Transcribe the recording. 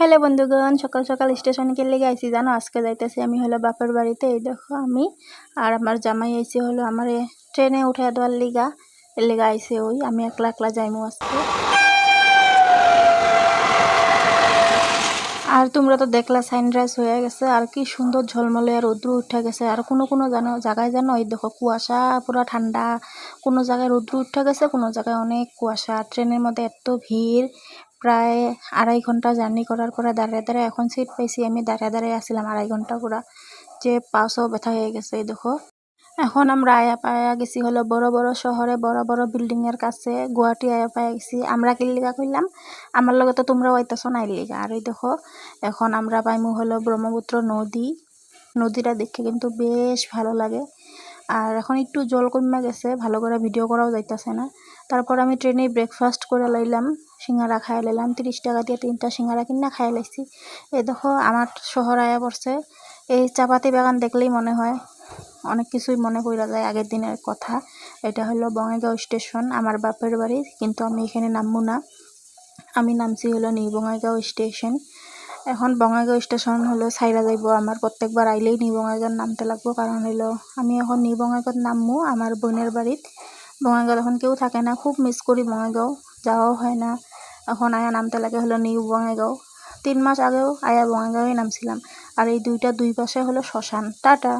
Hello বন্ধুগণ, সকাল সকাল স্টেশনে কে লেগে আইছি জানো। আজকে যাইতেছি আমি হলো বাপের বাড়িতে। এই দেখো আমি আর আমার জামাই আইছি হলো আমার ট্রেনে উঠে দেওয়ার লিগা। এর লিগা আইছে ওই আমি একলা একলা যাইমু আজকে। আর তোমরা তো দেখলা সানরাইজ হয়ে গেছে, আর কি সুন্দর ঝলমলে রৌদ্র উঠে গেছে। আর কোনো কোনো জায়গায় জানো এই দেখো কুয়াশা, পুরো ঠান্ডা। কোনো জায়গায় রৌদ্র উঠে গেছে, কোনো জায়গায় অনেক কুয়াশা। ট্রেনের মধ্যে এত ভিড়, প্রায় 2.5 ঘন্টা জার্নি করার পরে দাঁড়িয়ে দাঁড়িয়ে এখন সিট পাইছি। আমি দাঁড়িয়ে দাঁড়িয়ে আসছিলাম 2.5 ঘন্টা পুরা, যে পাও ব্যথা হয়ে গেছে। এই দেখো এখন আমরা আয়া পায়া গেছি হলো বড় বড় শহরে, বড় বড় বিল্ডিং এর কাছে। গুয়াহাটি আয়া পায়া গেছি আমরা। কি লিগা কইলাম আমার লগে তো তোমরাও আইতাছো না লিগা। আর এই দেখো এখন আমরা পাইমু হলো ব্রহ্মপুত্র নদী। নদীটা দেখে কিন্তু বেশ ভালো লাগে। আর এখন একটু জল কমে গেছে, ভালো করে ভিডিও করাও যাইতেছে না। তারপর আমি ট্রেনে ব্রেকফাস্ট করে লইলাম, সিঙ্গারা খাই লাইলাম। 30 টাকা দিয়ে 3টা সিঙ্গারা কিনা খাই লাইছি। এই দেখো আমার শহর আয়া পড়ছে। এই চাপাতি বাগান দেখলেই মনে হয় অনেক কিছুই মনে পড়ে যায় আগের দিনের কথা। এটা হলো বঙ্গাইগাঁও স্টেশন, আমার বাপের বাড়ি। কিন্তু আমি এখানে নামবো না, আমি নামছি হলো নিউ বঙ্গাইগাঁও স্টেশন। এখন বঙ্গাইগাঁও স্টেশন হলো ছাইরা যাইব আমার। প্রত্যেকবার আইলেই নিউ বঙ্গাইগাঁও নামতে লাগবো, কারণ হলো আমি এখন নিউ বঙ্গাইগাঁও নামবো আমার বোনের বাড়িত। বঙ্গাইগাঁও এখন কেউ থাকে না, খুব মিস করি বঙ্গাইগাঁও, যাওয়াও হয় না। এখন আয়া নামতে লাগে হলো নিউ বঙ্গাইগাঁও। 3 মাস আগেও আয়া বঙ্গাইগাঁওই নামছিলাম। আর এই দুই পাশে হলো শ্মশান। টাটা।